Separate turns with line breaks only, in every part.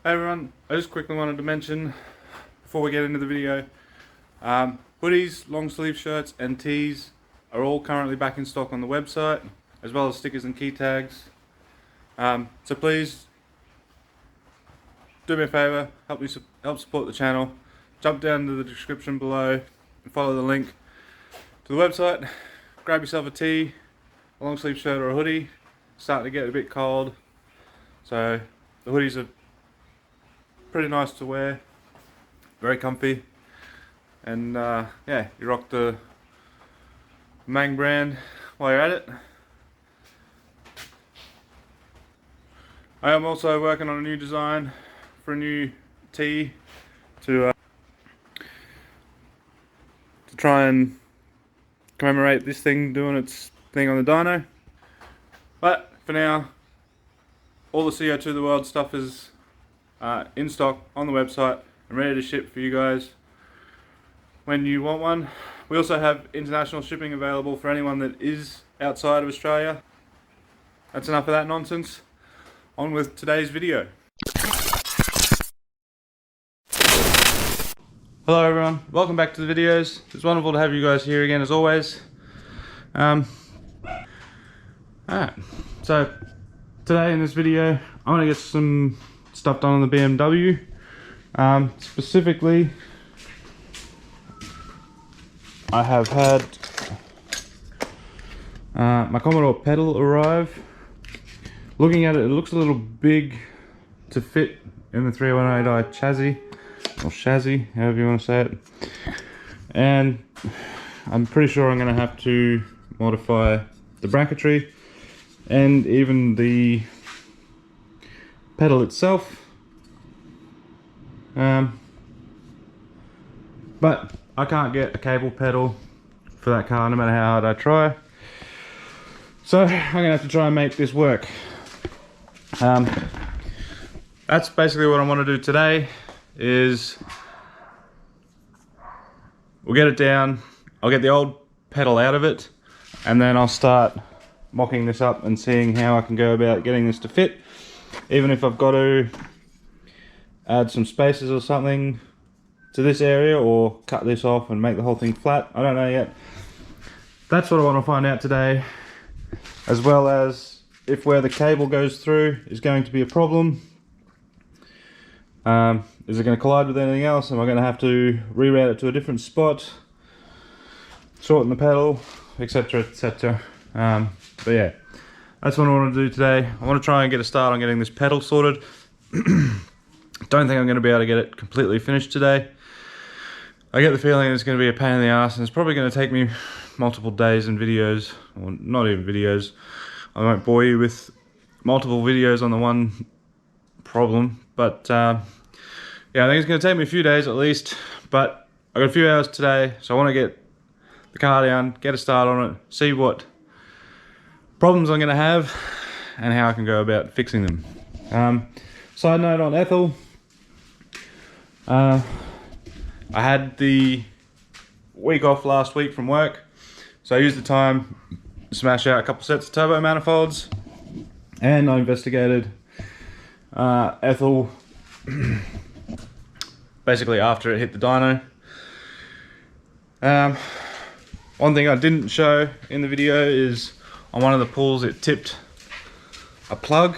Hey everyone, I just quickly wanted to mention before we get into the video, hoodies, long sleeve shirts and tees are all currently back in stock on the website, as well as stickers and key tags. So please do me a favour, help support the channel. Jump down to the description below and follow the link to the website. Grab yourself a tee, a long sleeve shirt or a hoodie. It's starting to get a bit cold, so the hoodies are pretty nice to wear, very comfy, and yeah, you rock the Mang brand while you're at it. I am also working on a new design for a new tee to try and commemorate this thing doing its thing on the dyno. But for now, all the CO2 of the world stuff is in stock on the website and ready to ship for you guys when you want one. We also have international shipping available for anyone that is outside of Australia. That's enough of that nonsense. On with today's video. Hello everyone, welcome back to the videos. It's wonderful to have you guys here again as always. Alright, so today in this video I want to get some stuff done on the BMW. Specifically, I have had my Commodore pedal arrive. Looking at it, it looks a little big to fit in the 318i chassis, or chassis, however you want to say it. And I'm pretty sure I'm going to have to modify the bracketry and even the pedal itself. But I can't get a cable pedal for that car no matter how hard I try. So I'm going to have to try and make this work. That's basically what I want to do today. Is we'll get it down, I'll get the old pedal out of it, and then I'll start mocking this up and seeing how I can go about getting this to fit. Even if I've got to add some spaces or something to this area, or cut this off and make the whole thing flat, I don't know yet. That's what I want to find out today, as well as if where the cable goes through is going to be a problem. Is it going to collide with anything else? Am I going to have to reroute it to a different spot, shorten the pedal, etc, etc. But yeah, that's what I want to do today. I want to try and get a start on getting this pedal sorted. Don't think I'm going to be able to get it completely finished today. I get the feeling it's going to be a pain in the ass, and it's probably going to take me multiple days and videos, or not even videos. I won't bore you with multiple videos on the one problem, but yeah, I think it's going to take me a few days at least, but I got a few hours today, so I want to get the car down, get a start on it, see what problems I'm going to have and how I can go about fixing them. Side note on Ethel, I had the week off last week from work, so I used the time to smash out a couple sets of turbo manifolds, and I investigated Ethel basically after it hit the dyno. One thing I didn't show in the video is on one of the pulls it tipped a plug.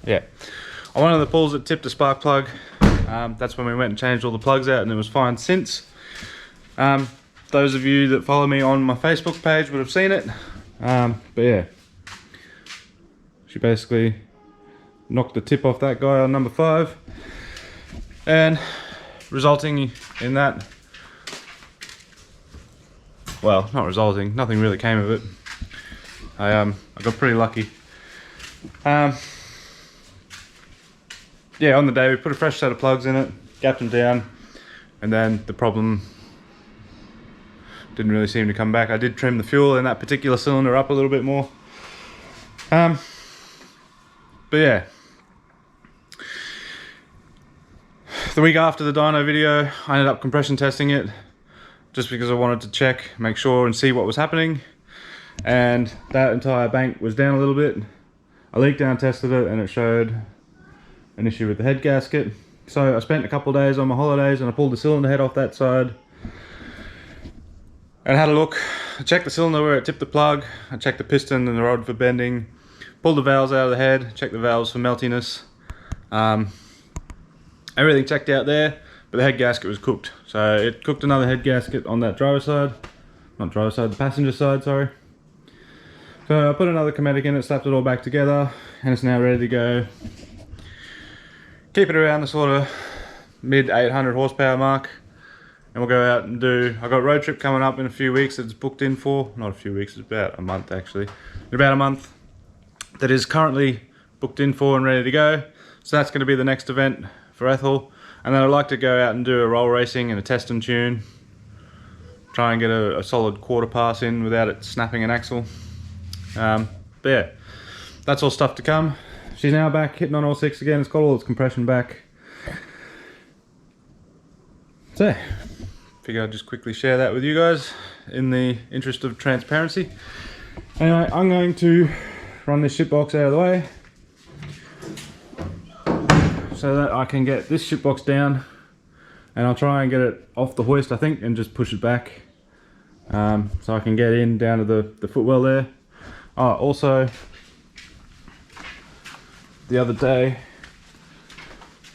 Yeah, on one of the pulls it tipped a spark plug. That's when we went and changed all the plugs out, and it was fine since. Those of you that follow me on my Facebook page would have seen it. But yeah, she basically knocked the tip off that guy on number 5, and resulting in that, well, not resulting, nothing really came of it. I got pretty lucky. Yeah, on the day we put a fresh set of plugs in it, gapped them down, and then the problem didn't really seem to come back. I did trim the fuel in that particular cylinder up a little bit more. But yeah, The week after the dyno video, I ended up compression testing it just because I wanted to check, make sure and see what was happening. And that entire bank was down a little bit. I leaked down, tested it, and it showed an issue with the head gasket. So I spent a couple of days on my holidays and I pulled the cylinder head off that side and had a look. I checked the cylinder where it tipped the plug, I checked the piston and the rod for bending, pulled the valves out of the head, checked the valves for meltiness. Everything checked out there, but the head gasket was cooked. So it cooked another head gasket on that driver side. Not driver side, the passenger side, sorry. So I put another Cometic in it, slapped it all back together, and it's now ready to go. Keep it around the sort of mid 800 horsepower mark, and we'll go out and do, I've got a road trip coming up in a few weeks that it's booked in for. Not a few weeks, it's about a month actually. In about a month that is currently booked in for and ready to go. So that's going to be the next event for Ethel, and then I'd like to go out and do a roll racing and a test and tune, try and get a solid quarter pass in without it snapping an axle. But yeah, that's all stuff to come. She's now back hitting on all six again. It's got all its compression back. So figure I'd just quickly share that with you guys in the interest of transparency. Anyway, I'm going to run this shipbox out of the way so that I can get this shipbox down, and I'll try and get it off the hoist, I think, and just push it back so I can get in down to the footwell there. Oh, also the other day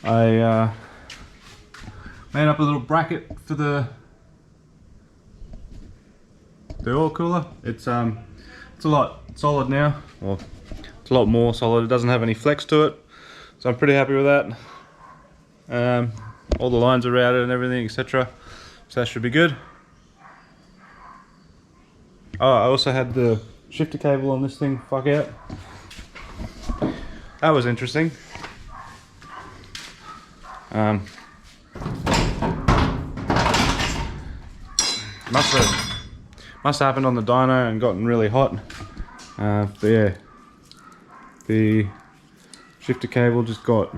I made up a little bracket for the oil cooler. It's a lot solid now. Well, it's a lot more solid. It doesn't have any flex to it, so I'm pretty happy with that. All the lines are routed and everything, etc. So that should be good. Oh, I also had the shifter cable on this thing fuck out. That was interesting. Must have happened on the dyno and gotten really hot. But yeah, the shifter cable just got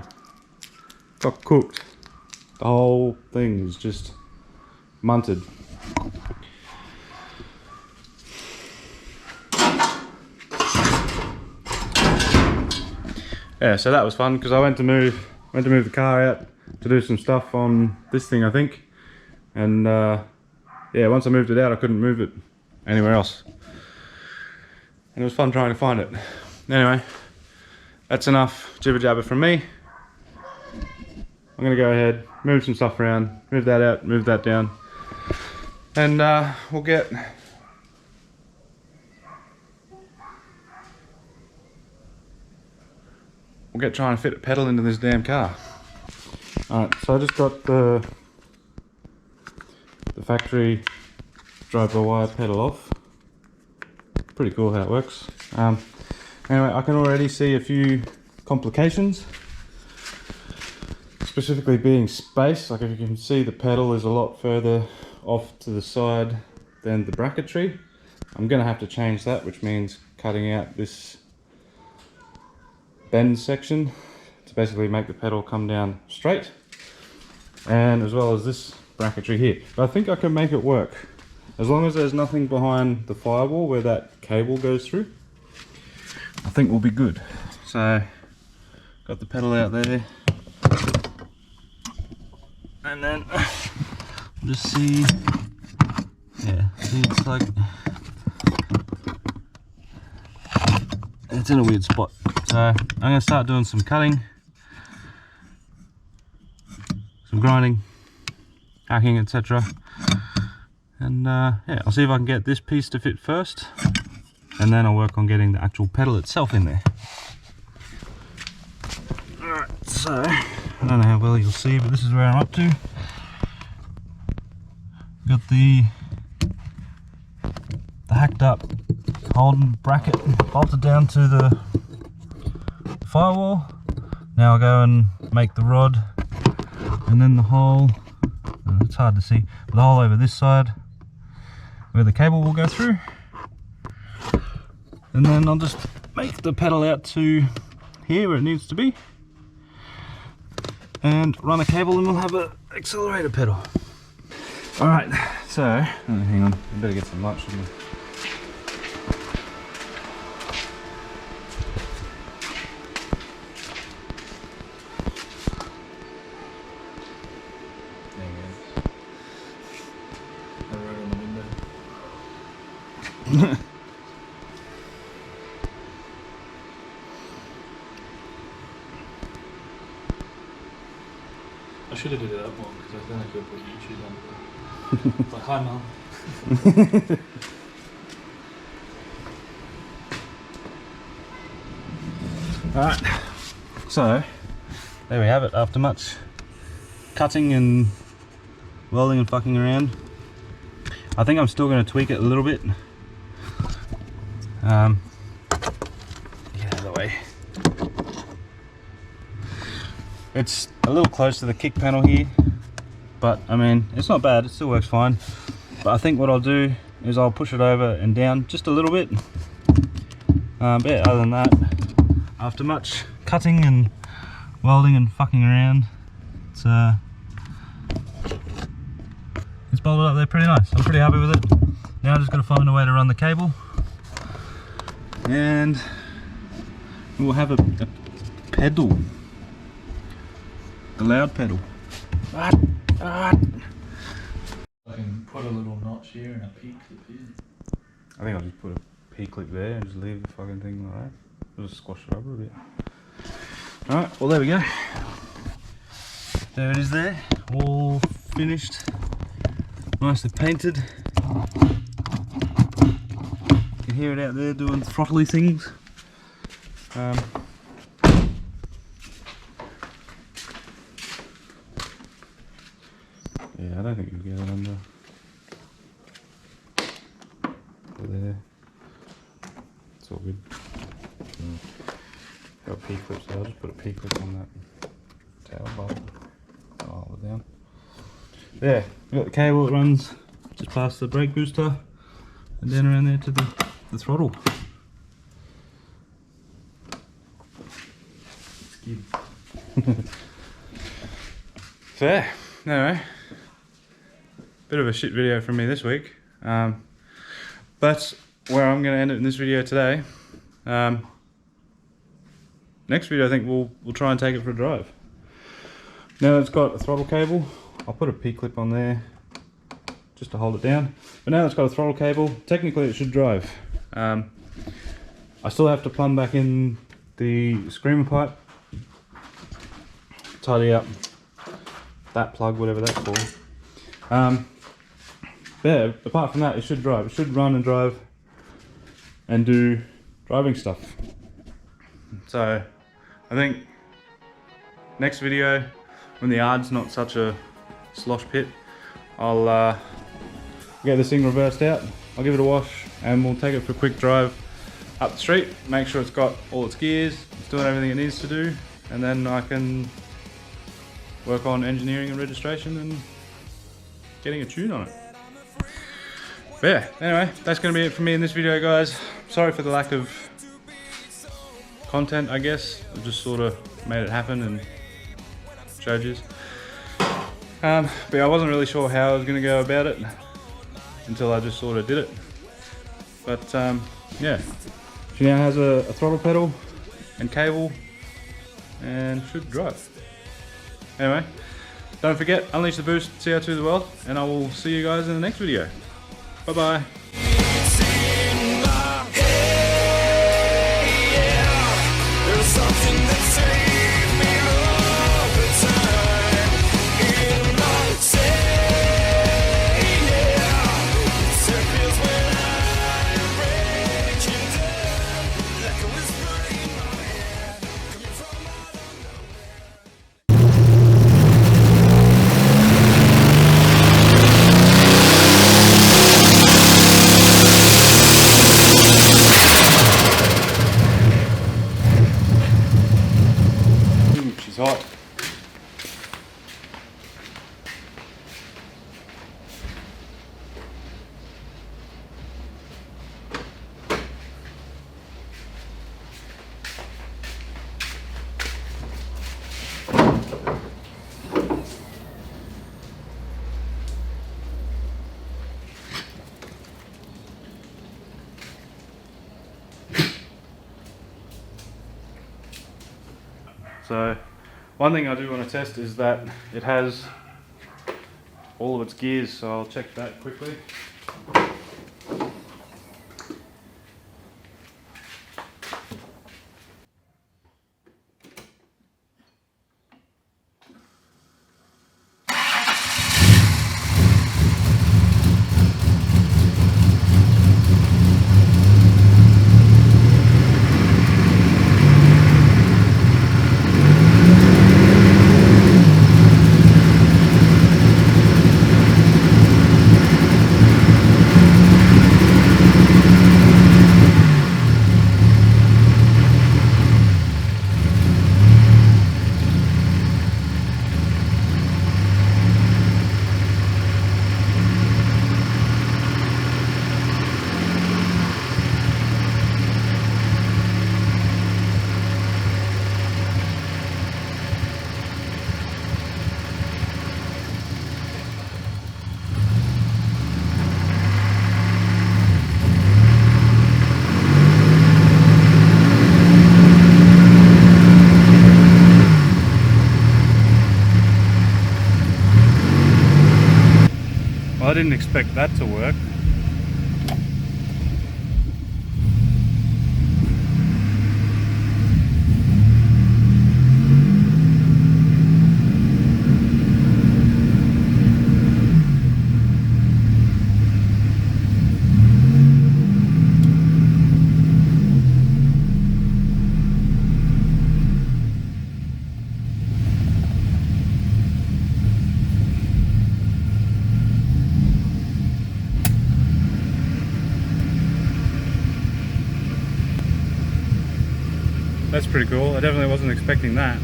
cooked. The whole thing is just munted. Yeah, so that was fun because I went to move the car out to do some stuff on this thing, I think, and yeah, once I moved it out I couldn't move it anywhere else, and it was fun trying to find it. Anyway, that's enough jibber jabber from me. I'm gonna go ahead, move some stuff around, move that out, move that down, and we'll get trying to fit a pedal into this damn car. Alright, so I just got the factory drive-by-wire pedal off. Pretty cool how it works. Anyway, I can already see a few complications, specifically being space. Like, if you can see, the pedal is a lot further off to the side than the bracketry. I'm gonna have to change that, which means cutting out this bend section to basically make the pedal come down straight, and as well as this bracketry here. But I think I can make it work as long as there's nothing behind the firewall where that cable goes through. I think we'll be good. So got the pedal out there, and then just see, yeah, see, it's like it's in a weird spot. So I'm going to start doing some cutting, some grinding, hacking, etc. And yeah, I'll see if I can get this piece to fit first, and then I'll work on getting the actual pedal itself in there. Alright, so I don't know how well you'll see, but this is where I'm up to. Got the hacked up Holden bracket bolted down to the firewall. Now I'll go and make the rod, and then the hole, it's hard to see, but the hole over this side where the cable will go through, and then I'll just make the pedal out to here where it needs to be, and run a cable and we'll have an accelerator pedal. Alright, so, hang on, I better get some light, shouldn't I?
I should have did it up one because I think I could put YouTube on. Like, hi mum.
Alright, so there we have it. After much cutting and welding and fucking around, I think I'm still going to tweak it a little bit. Get out of the way. It's a little close to the kick panel here, but I mean, it's not bad, it still works fine. But I think what I'll do is I'll push it over and down just a little bit. But yeah, other than that, after much cutting and welding and fucking around, it's bolted up there pretty nice. I'm pretty happy with it. Now I just got to find a way to run the cable, and we'll have a pedal. The loud pedal.
I can put a little notch here and a P-clip here.
I think I'll just put a P-clip there and just leave the fucking thing like that. I'll just squash it over a bit. Alright, well there we go. There it is there, all finished. Nicely painted. You can hear it out there doing throttly things. Yeah, I don't think you'll get it under there. It's all good. Got P-clips, so I'll just put a P-clip on that tail bolt. I'll hold it down. Yeah, we've got the cable that runs just past the brake booster and then around there to the throttle.
Skid.
So yeah, anyway. Bit of a shit video from me this week, but where I'm going to end it in this video today. Next video I think we'll try and take it for a drive. Now it's got a throttle cable, I'll put a P-clip on there just to hold it down, but now it's got a throttle cable, technically it should drive. I still have to plumb back in the screamer pipe, tidy up that plug, whatever that's for. Yeah, apart from that, it should drive. It should run and drive and do driving stuff. So I think next video, when the yard's not such a slosh pit, I'll get this thing reversed out, I'll give it a wash, and we'll take it for a quick drive up the street, make sure it's got all its gears, it's doing everything it needs to do, and then I can work on engineering and registration and getting a tune on it. But yeah, anyway, that's going to be it for me in this video, guys. Sorry for the lack of content, I guess. I just sort of made it happen and showed you. But yeah, I wasn't really sure how I was going to go about it until I just sort of did it. But yeah, she now has a throttle pedal and cable and should drive. Anyway, don't forget, unleash the boost, CO2 the world, and I will see you guys in the next video. Bye bye. She's hot. So one thing I do want to test is that it has all of its gears, so I'll check that quickly. Well, I didn't expect that to work. That's pretty cool. I definitely wasn't expecting that.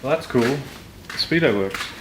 Well, that's cool. The speedo works.